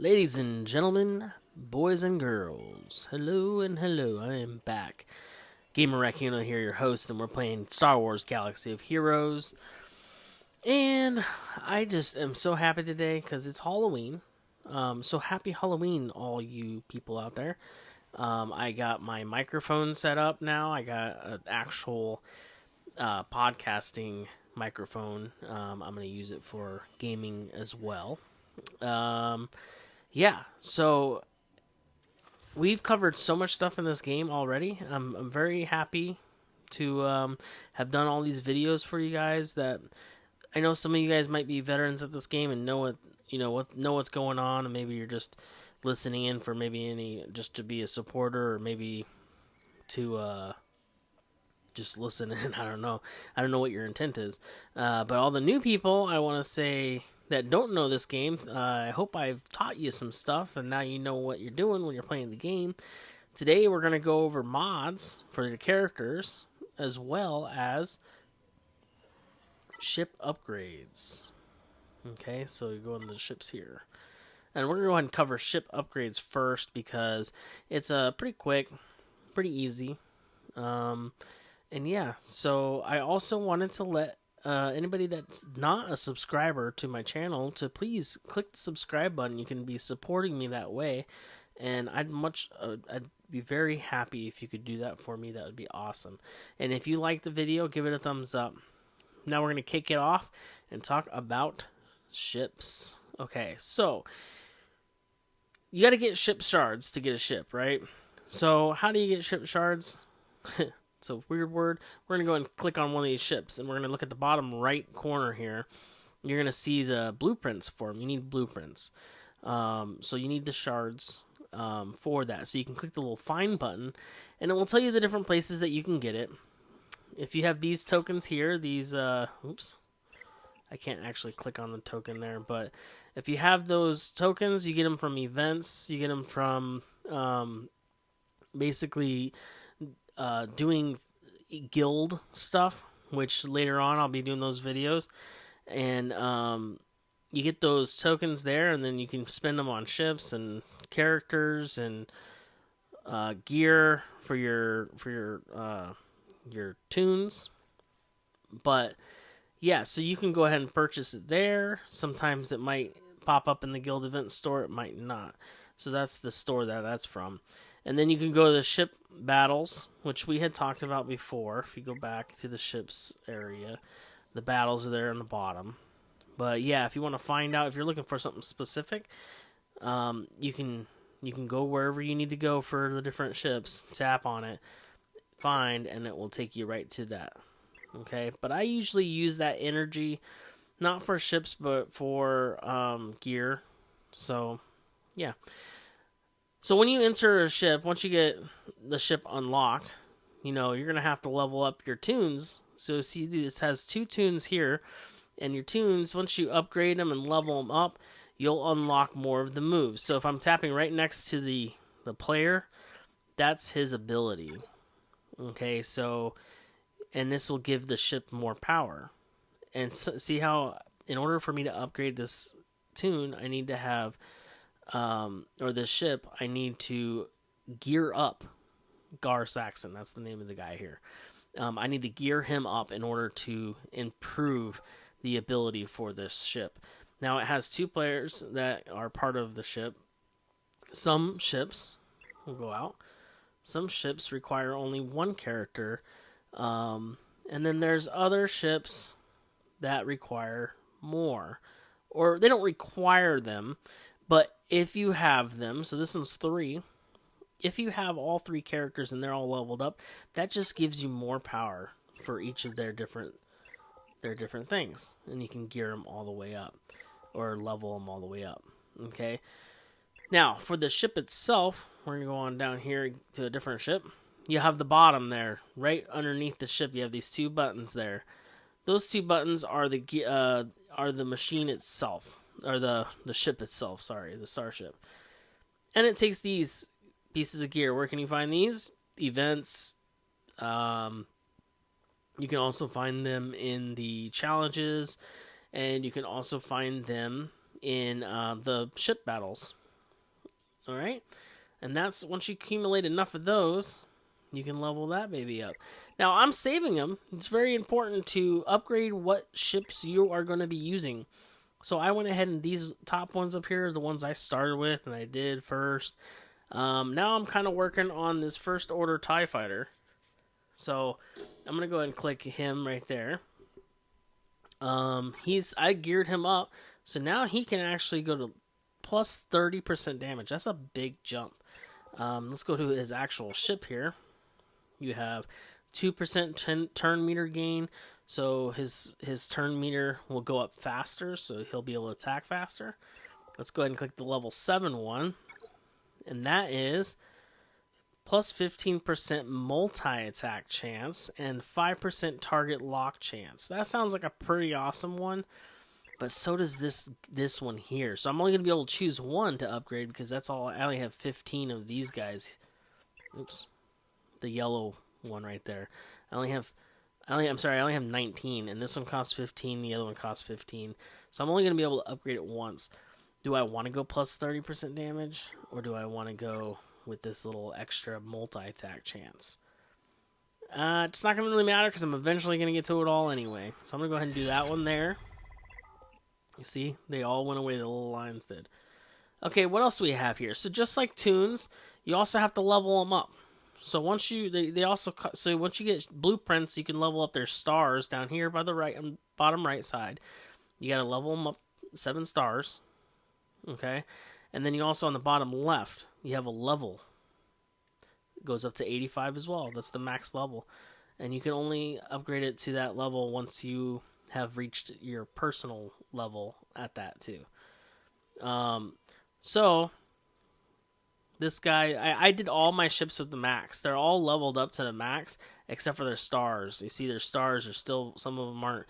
Ladies and gentlemen, boys and girls, hello and hello, I am back. Gamer Raccoon here, your host, and we're playing Star Wars Galaxy of Heroes. And I just am so happy today because it's Halloween. So happy Halloween, all you people out there. I got my microphone set up now. I got an actual podcasting microphone. I'm going to use it for gaming as well. Yeah, so we've covered so much stuff in this game already. I'm very happy to have done all these videos for you guys. That I know some of you guys might be veterans at this game and know what's going on, and maybe you're just listening in for maybe just to be a supporter, or maybe to just listen in. I don't know what your intent is, but all the new people, I want to say, that don't know this game, I hope I've taught you some stuff, and now you know what you're doing when you're playing the game. Today we're going to go over mods for your characters, as well as ship upgrades. Okay, so you go into the ships here. And we're going to go ahead and cover ship upgrades first, because it's pretty quick, pretty easy. And yeah, so I also wanted to let anybody that's not a subscriber to my channel to please click the subscribe button. You can be supporting me that way, and I'd be very happy if you could do that for me. That would be awesome. And if you like the video, give it a thumbs up. Now we're going to kick it off and talk about ships. Okay, so you got to get ship shards to get a ship, right? So how do you get ship shards? It's a weird word. We're going to go and click on one of these ships, and we're going to look at the bottom right corner here. You're going to see the blueprints for them. You need blueprints. So you need the shards for that. So you can click the little find button, and it will tell you the different places that you can get it. If you have these tokens here, these, oops, I can't actually click on the token there, but if you have those tokens, you get them from events. You get them from basically doing guild stuff, which later on I'll be doing those videos, and you get those tokens there, and then you can spend them on ships and characters and gear for your toons. But yeah, so you can go ahead and purchase it there. Sometimes it might pop up in the guild event store, it might not. So that's the store that's from. And then you can go to the ship battles, which we had talked about before. If you go back to the ships area, the battles are there on the bottom. But yeah, if you want to find out, if you're looking for something specific, you can go wherever you need to go for the different ships, tap on it, find, and it will take you right to that. Okay, but I usually use that energy not for ships, but for gear. So yeah. So when you enter a ship, once you get the ship unlocked, you're going to have to level up your toons. So see, this has 2 toons here, and your toons, once you upgrade them and level them up, you'll unlock more of the moves. So if I'm tapping right next to the player, that's his ability. Okay, so, and this will give the ship more power. And so, see how, in order for me to upgrade this toon, I need to have or this ship, I need to gear up Gar Saxon. That's the name of the guy here. I need to gear him up in order to improve the ability for this ship. Now, it has 2 players that are part of the ship. Some ships will go out. Some ships require only 1 character. And then there's other ships that require more. Or they don't require them, but if you have them, so this one's 3, if you have all 3 characters and they're all leveled up, that just gives you more power for each of their different things, and you can gear them all the way up, or level them all the way up. Okay. Now for the ship itself, we're gonna go on down here to a different ship. You have the bottom there, right underneath the ship. You have these 2 buttons there. Those 2 buttons are the machine itself. Or the ship itself, sorry, the starship. And it takes these pieces of gear. Where can you find these? Events. You can also find them in the challenges, and you can also find them in the ship battles. All right, and that's once you accumulate enough of those, you can level that baby up. Now I'm saving them. It's very important to upgrade what ships you are going to be using. So I went ahead and these top ones up here are the ones I started with and I did first. Now I'm kind of working on this First Order TIE Fighter. So I'm going to go ahead and click him right there. I geared him up. So now he can actually go to plus 30% damage. That's a big jump. Let's go to his actual ship here. You have 2% turn meter gain. So his turn meter will go up faster, so he'll be able to attack faster. Let's go ahead and click the level 7 one. And that is plus 15% multi-attack chance and 5% target lock chance. That sounds like a pretty awesome one, but so does this one here. So I'm only going to be able to choose one to upgrade because that's all. I only have 15 of these guys. Oops. The yellow one right there. I only have 19, and this one costs 15, the other one costs 15. So I'm only going to be able to upgrade it once. Do I want to go plus 30% damage, or do I want to go with this little extra multi-attack chance? It's not going to really matter because I'm eventually going to get to it all anyway. So I'm going to go ahead and do that one there. You see? They all went away, the little lines did. Okay, what else do we have here? So just like Toons, you also have to level them up. So once you once you get blueprints, you can level up their stars down here by the right bottom right side. You got to level them up 7 stars. Okay, and then you also on the bottom left, you have a level. It goes up to 85 as well. That's the max level, and you can only upgrade it to that level once you have reached your personal level at that too. So this guy, I did all my ships with the max. They're all leveled up to the max except for their stars. You see, their stars are still, some of them aren't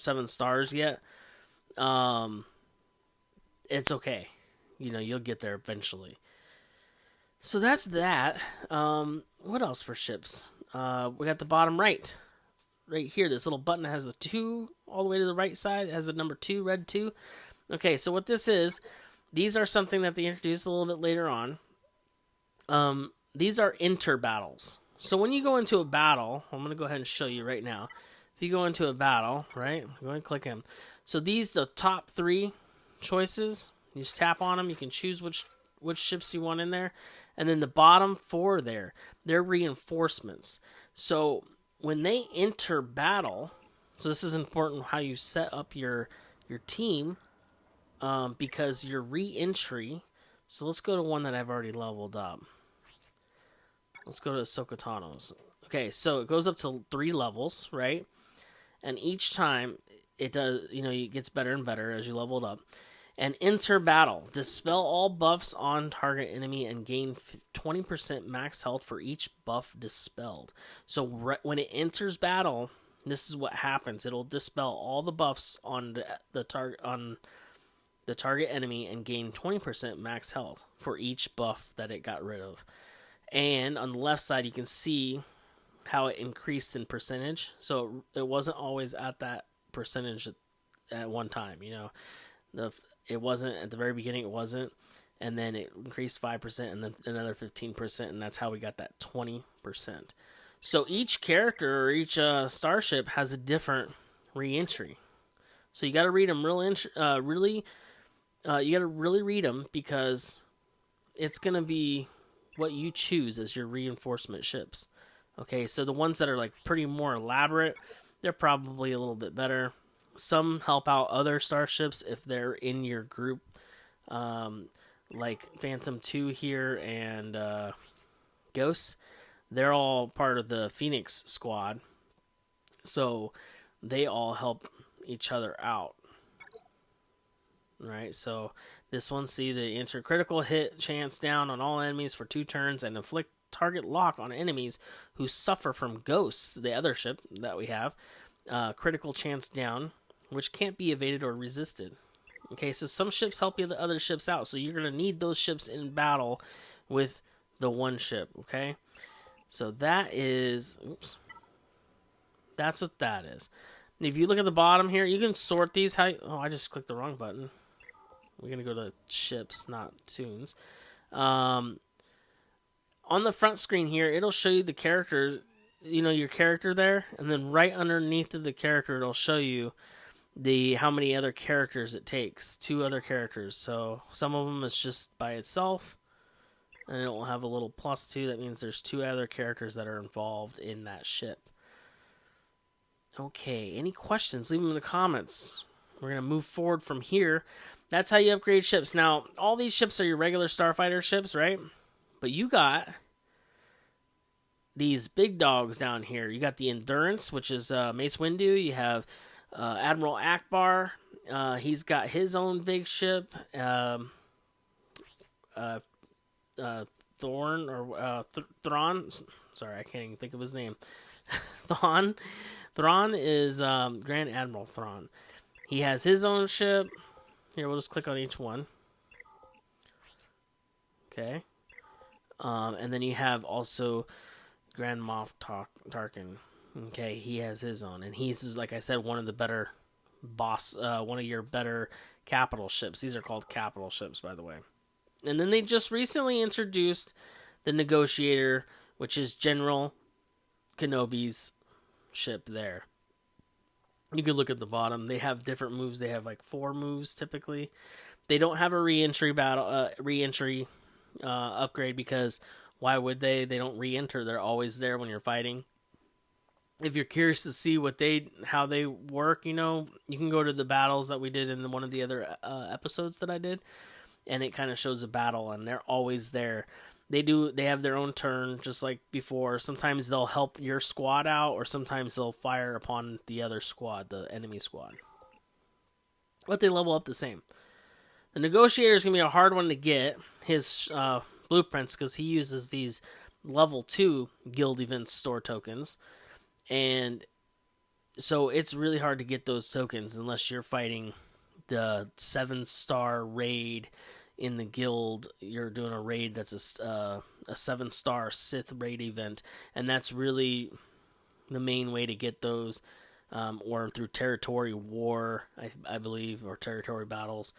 7 stars yet. It's okay. You know, you'll get there eventually. So that's that. What else for ships? We got the bottom right here. This little button that has the 2 all the way to the right side. It has the number 2, red 2. Okay, so what this is, these are something that they introduced a little bit later on. These are inter-battles. So when you go into a battle, I'm going to go ahead and show you right now. If you go into a battle, right, go ahead and click him. So the top 3 choices, you just tap on them. You can choose which ships you want in there. And then the bottom 4 there, they're reinforcements. So when they enter battle, so this is important how you set up your team, because your re-entry, so let's go to one that I've already leveled up. Let's go to Ahsoka Tano's. Okay, so it goes up to 3 levels, right? And each time it does, it gets better and better as you level it up. And enter battle. Dispel all buffs on target enemy and gain 20% max health for each buff dispelled. So when it enters battle, this is what happens. It'll dispel all the buffs on the target enemy and gain 20% max health for each buff that it got rid of. And on the left side, you can see how it increased in percentage. So it wasn't always at that percentage at one time. It wasn't at the very beginning. It wasn't, and then it increased 5%, and then another 15%, and that's how we got that 20%. So each character or each starship has a different re-entry. So you got to read them you got to really read them because it's going to be what you choose as your reinforcement ships. Okay, so the ones that are like pretty more elaborate, they're probably a little bit better. Some help out other starships if they're in your group, like Phantom 2 here and Ghosts. They're all part of the Phoenix squad, so they all help each other out. Right, so this one, see the enter critical hit chance down on all enemies for 2 turns and inflict target lock on enemies who suffer from Ghosts, the other ship that we have. Critical chance down, which can't be evaded or resisted. Okay, so some ships help the other ships out, so you're going to need those ships in battle with the one ship, okay? So that is... Oops. That's what that is. And if you look at the bottom here, you can sort these. I just clicked the wrong button. We're going to go to ships, not toons. On the front screen here, it'll show you the characters, your character there, and then right underneath of the character, it'll show you how many other characters it takes. 2 other characters. So some of them is just by itself, and it'll have a little plus 2. That means there's 2 other characters that are involved in that ship. Okay, any questions? Leave them in the comments. We're going to move forward from here. That's how you upgrade ships. Now, all these ships are your regular starfighter ships, right? But you got these big dogs down here. You got the Endurance, which is Mace Windu. You have Admiral Akbar. He's got his own big ship. Thorn or Thrawn. Sorry, I can't even think of his name. Thrawn. Thrawn is Grand Admiral Thrawn. He has his own ship. Here, we'll just click on each one. Okay. And then you have also Grand Moff Tarkin. Okay, he has his own. And he's, like I said, one of the better one of your better capital ships. These are called capital ships, by the way. And then they just recently introduced the Negotiator, which is General Kenobi's ship there. You can look at the bottom. They have different moves. They have like 4 moves typically. They don't have a re-entry upgrade because why would they? They don't re-enter. They're always there when you're fighting. If you're curious to see how they work, you can go to the battles that we did in one of the other episodes that I did, and it kind of shows a battle, and they're always there. They have their own turn, just like before. Sometimes they'll help your squad out, or sometimes they'll fire upon the other squad, the enemy squad. But they level up the same. The Negotiator is going to be a hard one to get, his blueprints, because he uses these level 2 guild event store tokens. And so it's really hard to get those tokens unless you're fighting the 7-star raid in the guild. You're doing a raid that's a 7-star Sith raid event, and that's really the main way to get those, or through territory war, I believe, or territory battles.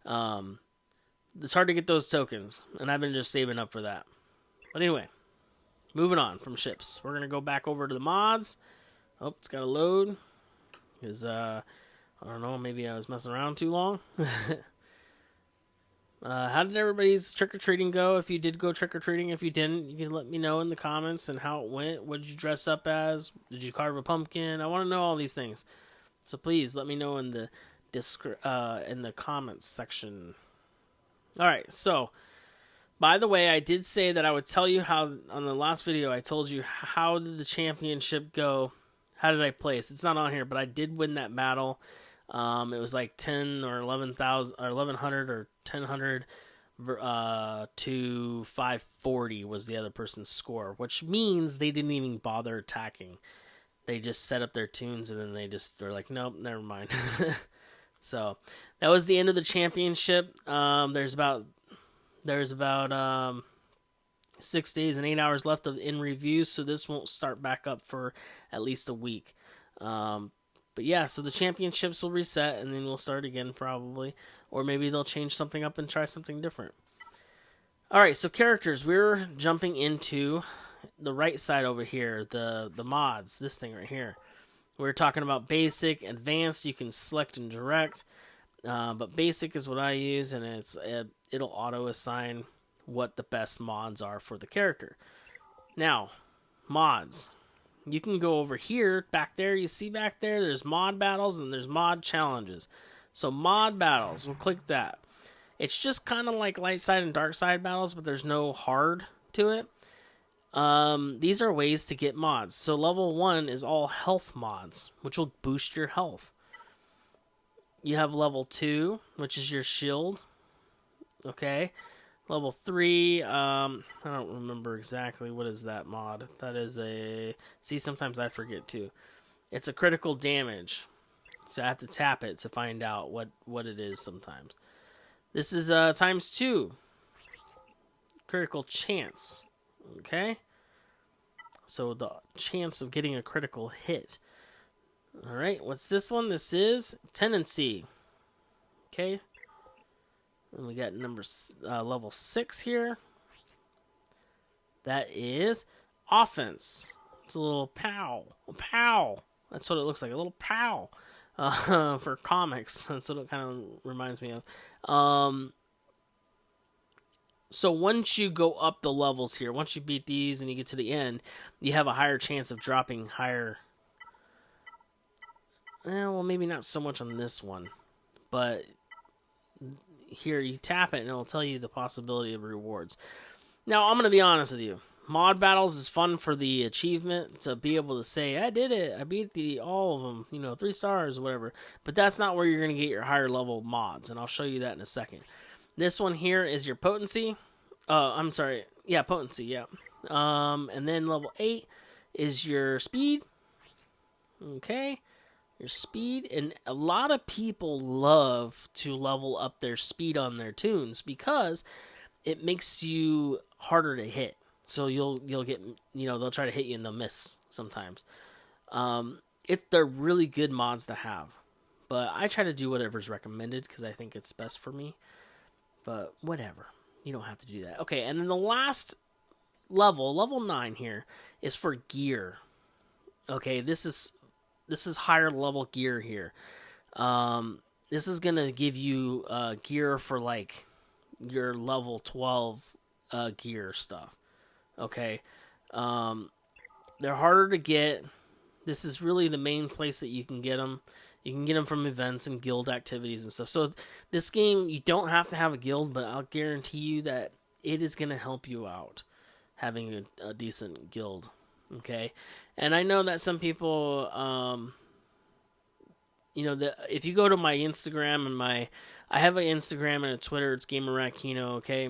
It's hard to get those tokens, and I've been just saving up for that. But anyway, moving on from ships, we're gonna go back over to the mods. Oh, it's got to load because I don't know, maybe I was messing around too long. How did everybody's trick-or-treating go? If you did go trick-or-treating, if you didn't, you can let me know in the comments and how it went. What did you dress up as? Did you carve a pumpkin? I want to know all these things. So please let me know in the comments section. All right, so by the way, I did say that I would tell you how, on the last video, I told you how did the championship go. How did I place? It's not on here, but I did win that battle. It was like 10 or 11,000 or 1100 or 1000 to 540 was the other person's score, which means they didn't even bother attacking. They just set up their tunes and then they just were like, nope, never mind. So that was the end of the championship. There's about 6 days and 8 hours left in review, so this won't start back up for at least a week. But yeah, so the championships will reset, and then we'll start again probably. Or maybe they'll change something up and try something different. Alright, so characters. We're jumping into the right side over here, the mods, this thing right here. We're talking about basic, advanced, you can select and direct. But basic is what I use, and it'll auto-assign what the best mods are for the character. Now, mods. You can go over here, back there, you see back there, there's mod battles and there's mod challenges. So mod battles, we'll click that. It's just kind of like light side and dark side battles, but there's no hard to it. These are ways to get mods. So level 1 is all health mods, which will boost your health. You have level 2, which is your shield. Okay. Level 3, I don't remember exactly what is that mod. That is see, sometimes I forget too. It's a critical damage. So I have to tap it to find out what it is sometimes. This is times 2. Critical chance. Okay? So the chance of getting a critical hit. Alright, what's this one? This is tendency. Okay? And we got level 6 here. That is offense. It's a little pow. Pow. That's what it looks like. A little pow. For comics. That's what it kind of reminds me of. So once you go up the levels here, once you beat these and you get to the end, you have a higher chance of dropping higher. Well, maybe not so much on this one. But here you tap it and it'll tell you the possibility of rewards. Now, I'm going to be honest with you. Mod battles is fun for the achievement, to be able to say, I did it, I beat all of them, 3 stars or whatever. But that's not where you're going to get your higher level mods, and I'll show you that in a second. This one here is your potency. Potency, yeah. And then level 8 is your speed. Okay. Your speed, and a lot of people love to level up their speed on their toons because it makes you harder to hit. So you'll get, they'll try to hit you and they'll miss sometimes. They're really good mods to have, but I try to do whatever's recommended because I think it's best for me. But whatever, you don't have to do that. Okay, and then the last level 9 here, is for gear. Okay, this is higher level gear here. This is gonna give you gear for like your level 12 gear stuff. Okay, they're harder to get. This is really the main place that you can get them. You can get them from events and guild activities and stuff. So this game, you don't have to have a guild, but I'll guarantee you that it is gonna help you out having a decent guild. Okay, and I know that some people, if you go to my Instagram and I have an Instagram and a Twitter, it's GamerRakino, okay?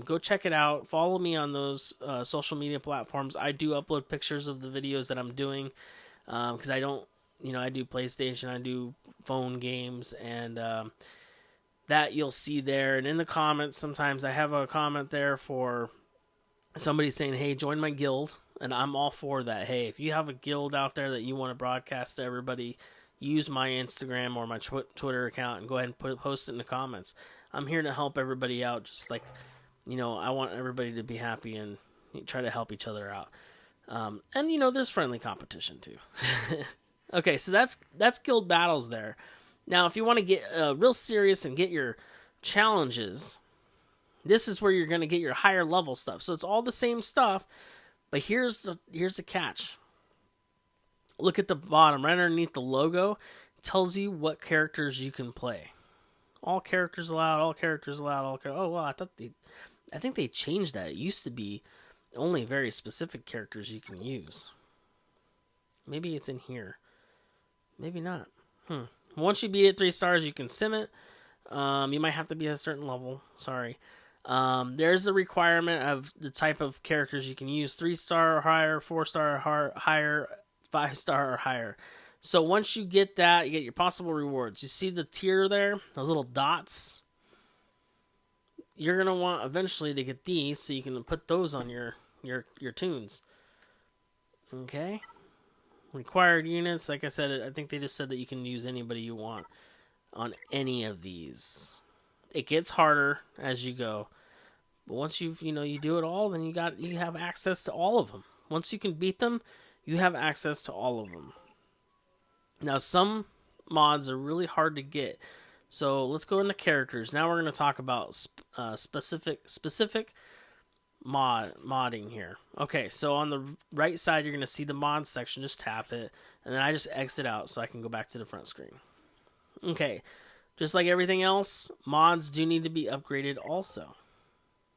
Go check it out. Follow me on those social media platforms. I do upload pictures of the videos that I'm doing, because I don't, I do PlayStation, I do phone games, and that you'll see there. And in the comments, sometimes I have a comment there for somebody saying, hey, join my guild. And I'm all for that. Hey, if you have a guild out there that you want to broadcast to everybody, use my Instagram or my Twitter account and go ahead and post it in the comments. I'm here to help everybody out. Just like, I want everybody to be happy and try to help each other out. And there's friendly competition too. Okay, so that's guild battles there. Now, if you want to get real serious and get your challenges, this is where you're going to get your higher level stuff. So it's all the same stuff. But here's the catch. Look at the bottom, right underneath the logo. It tells you what characters you can play. All characters allowed. All characters allowed. Oh well, I think they changed that. It used to be only very specific characters you can use. Maybe it's in here. Maybe not. Once you beat it 3 stars, you can sim it. You might have to be at a certain level. Sorry. There's a requirement of the type of characters you can use: 3-star or higher, 4-star or higher, 5-star or higher. So once you get that, you get your possible rewards. You see the tier there, those little dots. You're gonna want eventually to get these, so you can put those on your toons. Okay. Required units, like I said, I think they just said that you can use anybody you want on any of these. It gets harder as you go, but once you do it all, then you have access to all of them. Once you can beat them, you have access to all of them. Now, some mods are really hard to get, so let's go into characters. Now we're going to talk about specific modding here. Okay, so on the right side, you're going to see the mods section. Just tap it, and then I just exit out so I can go back to the front screen. Okay. Just like everything else, mods do need to be upgraded also.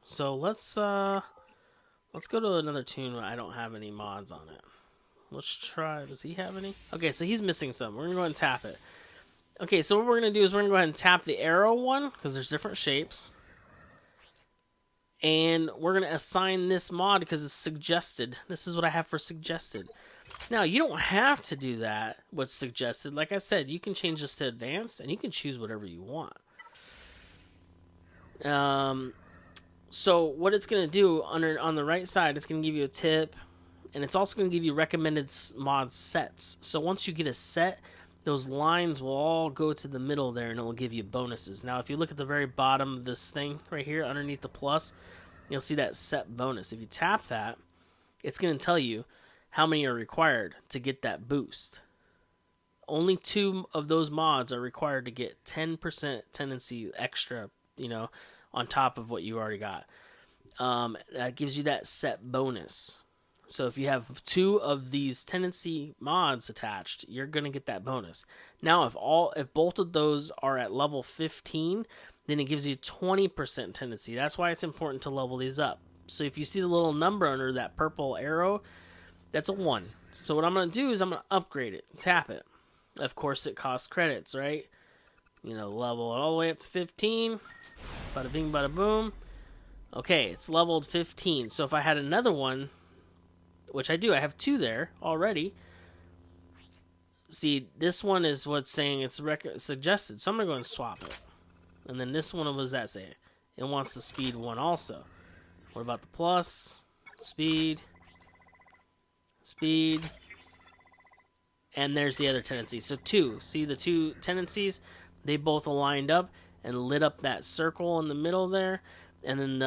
So let's go to another toon where I don't have any mods on it. Let's try, does he have any? Okay, so he's missing some. We're going to go ahead and tap it. Okay, so what we're going to do is we're going to go ahead and tap the arrow one, because there's different shapes. And we're going to assign this mod because it's suggested. This is what I have for suggested. Now, you don't have to do that, what's suggested. Like I said, you can change this to advanced, and you can choose whatever you want. So what it's going to do, on the right side, it's going to give you a tip, and it's also going to give you recommended mod sets. So once you get a set, those lines will all go to the middle there, and it'll give you bonuses. Now, if you look at the very bottom of this thing right here, underneath the plus, you'll see that set bonus. If you tap that, it's going to tell you how many are required to get that boost. Only 2 of those mods are required to get 10% tendency extra, on top of what you already got. That gives you that set bonus. So if you have 2 of these tendency mods attached, you're going to get that bonus. Now, if both of those are at level 15, then it gives you 20% tendency. That's why it's important to level these up. So if you see the little number under that purple arrow, that's a 1. So what I'm going to do is I'm going to upgrade it, tap it. Of course, it costs credits, right? Level it all the way up to 15. Bada bing, bada boom. Okay, it's leveled 15. So if I had another one, which I do, I have 2 there already. See, this one is what's saying it's suggested. So I'm going to go and swap it. And then this one, what does that say? It wants the speed 1 also. What about the plus? Speed. Speed. And there's the other tendency. So 2. See the 2 tendencies? They both aligned up and lit up that circle in the middle there. And then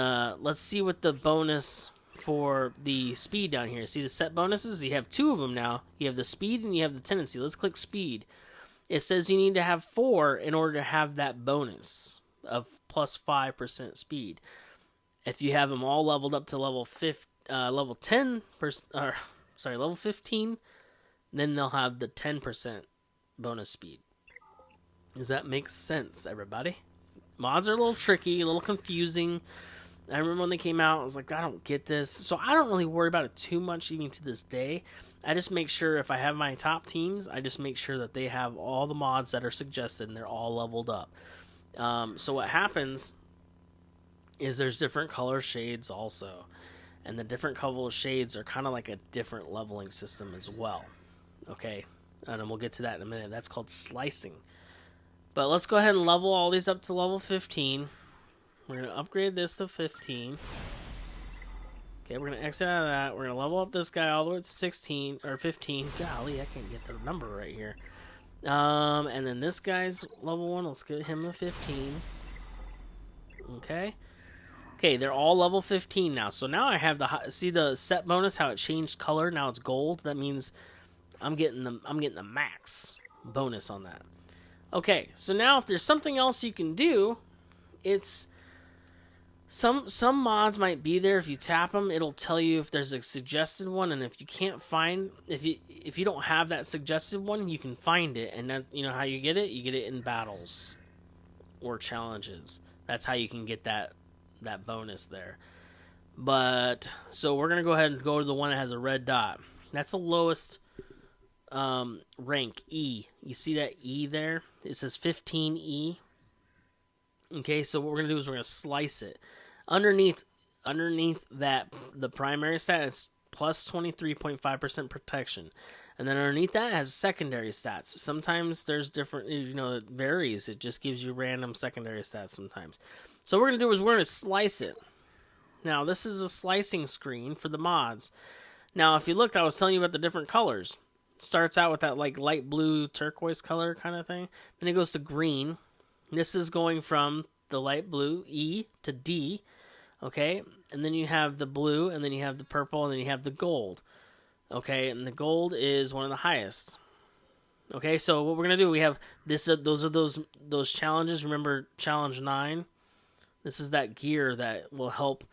let's see what the bonus for the speed down here. See the set bonuses? You have 2 of them now. You have the speed and you have the tendency. Let's click speed. It says you need to have 4 in order to have that bonus of plus 5% speed. If you have them all leveled up to level 15, then they'll have the 10% bonus speed. Does that make sense, everybody? Mods are a little tricky, a little confusing. I remember when they came out, I was like, I don't get this. So I don't really worry about it too much, even to this day. I just make sure if I have my top teams, I just make sure that they have all the mods that are suggested and they're all leveled up. So what happens is there's different color shades also. And the different color shades are kind of like a different leveling system as well. Okay, and then we'll get to that in a minute. That's called slicing. But let's go ahead and level all these up to level 15. We're going to upgrade this to 15. Okay, we're going to exit out of that. We're going to level up this guy all the way to 16, or 15. Golly, I can't get the number right here. And then this guy's level 1. Let's get him a 15. Okay. Okay, they're all level 15 now. So now I have see the set bonus, how it changed color. Now it's gold. That means I'm getting the max bonus on that. Okay, so now if there's something else you can do, it's some mods might be there. If you tap them, it'll tell you if there's a suggested one, and if you can't find, if you don't have that suggested one, you can find it, and then how you get it? You get it in battles or challenges. That's how you can get that bonus there. But so we're gonna go ahead and go to the one that has a red dot. That's the lowest rank, E. You see that E there? It says 15E. Okay, so what we're gonna do is we're gonna slice it. Underneath that, the primary stat is plus 23.5% protection, and then underneath that it has secondary stats. Sometimes there's different, it varies. It just gives you random secondary stats sometimes. So what we're gonna do is we're gonna slice it. Now this is a slicing screen for the mods. Now if you looked, I was telling you about the different colors. Starts out with that like light blue turquoise color kind of thing. Then it goes to green. This is going from the light blue, E, to D. Okay, and then you have the blue, and then you have the purple, and then you have the gold. Okay, and the gold is one of the highest. Okay, so what we're gonna do, we have this. Those are those challenges. Remember challenge 9. This is that gear that will help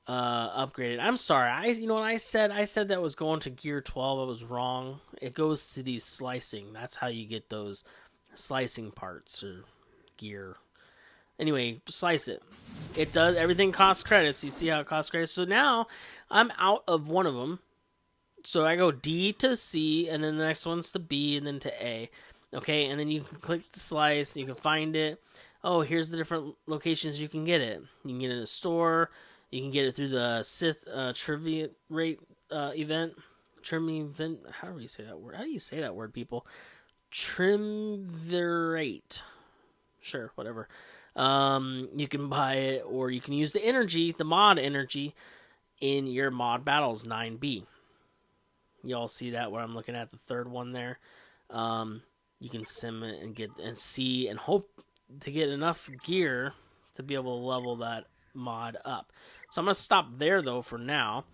upgrade it. I'm sorry. I said that was going to gear 12. I was wrong. It goes to these slicing. That's how you get those slicing parts or gear. Anyway, slice it. It does, everything costs credits. You see how it costs credits? So now I'm out of one of them. So I go D to C, and then the next one's to B, and then to A. Okay, and then you can click the slice, you can find it. Oh, here's the different locations you can get it. You can get it in a store. You can get it through the Sith Trivia Rate event. Event. How do you say that word? How do you say that word, people? Triumvirate. Sure, whatever. You can buy it, or you can use the energy, the mod energy, in your mod battles 9B. You all see that where I'm looking at the third one there. You you can sim it and get and see and hope to get enough gear to be able to level that mod up. So I'm gonna stop there though for now.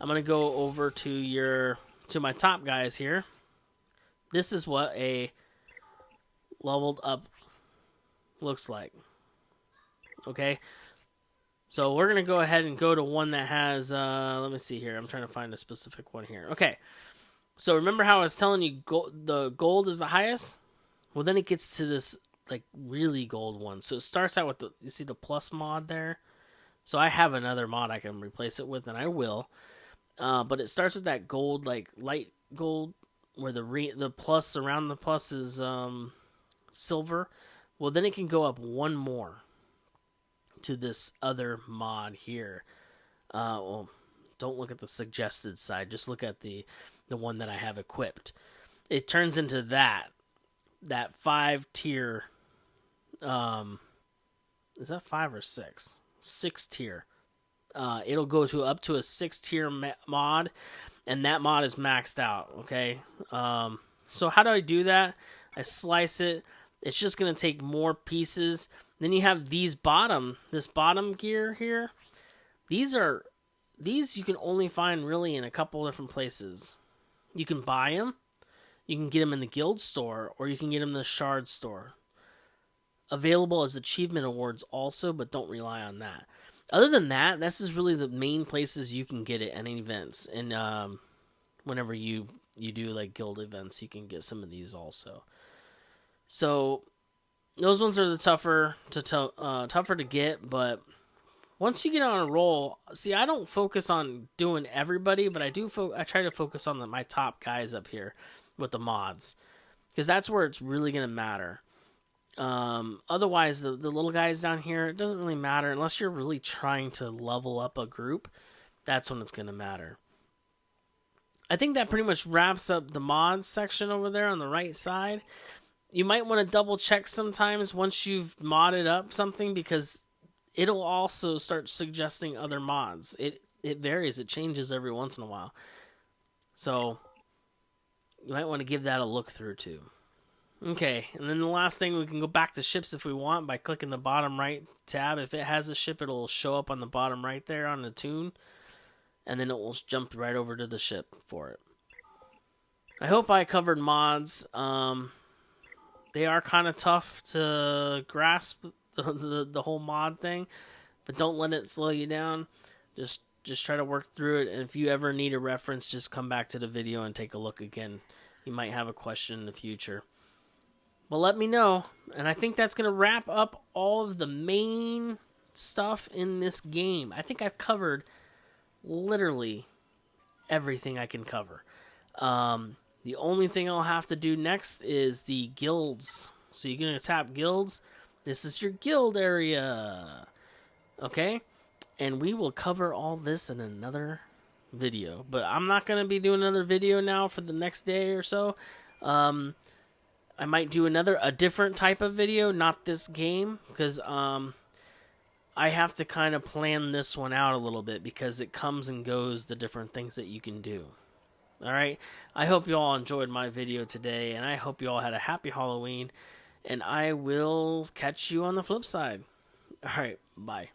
I'm gonna go over to my top guys here. This is what a leveled up looks like. Okay, so we're gonna go ahead and go to one that has let me see here, I'm trying to find a specific one here. Okay, so remember how I was telling you the gold is the highest? Well, then it gets to this like really gold one. So it starts out with you see the plus mod there. So I have another mod I can replace it with, and I will. But it starts with that gold, like light gold, where the plus around the plus is silver. Well, then it can go up one more to this other mod here. Well, don't look at the suggested side. Just look at the one that I have equipped. It turns into that 5-tier. Is that 5 or 6? 6 tier. It'll go up to a 6-tier mod, and that mod is maxed out. Okay. So how do I do that? I slice it. It's just gonna take more pieces. Then you have this bottom gear here. These you can only find really in a couple different places. You can buy them. You can get them in the guild store, or you can get them in the shard store. Available as achievement awards also, but don't rely on that. Other than that, this is really the main places you can get it at events. And whenever you do like guild events, you can get some of these also. So those ones are the tougher to get, but once you get on a roll, see, I don't focus on doing everybody, but I try to focus on my top guys up here with the mods, because that's where it's really going to matter. Otherwise, the little guys down here, it doesn't really matter unless you're really trying to level up a group. That's when it's going to matter. I think that pretty much wraps up the mods section over there on the right side. You might want to double check sometimes once you've modded up something, because it'll also start suggesting other mods. It varies. It changes every once in a while. So you might want to give that a look through too. Okay, and then the last thing, we can go back to ships if we want by clicking the bottom right tab. If it has a ship, it'll show up on the bottom right there on the toon, and then it will jump right over to the ship for it. I hope I covered mods. They are kind of tough to grasp, the whole mod thing, but don't let it slow you down. Just try to work through it, and if you ever need a reference, just come back to the video and take a look again. You might have a question in the future. Well, let me know. And I think that's going to wrap up all of the main stuff in this game. I think I've covered literally everything I can cover. The only thing I'll have to do next is the guilds. So you're going to tap guilds. This is your guild area. Okay? And we will cover all this in another video. But I'm not going to be doing another video now for the next day or so. I might do a different type of video, not this game, because I have to kind of plan this one out a little bit, because it comes and goes, the different things that you can do. Alright, I hope you all enjoyed my video today, and I hope you all had a happy Halloween, and I will catch you on the flip side. Alright, bye.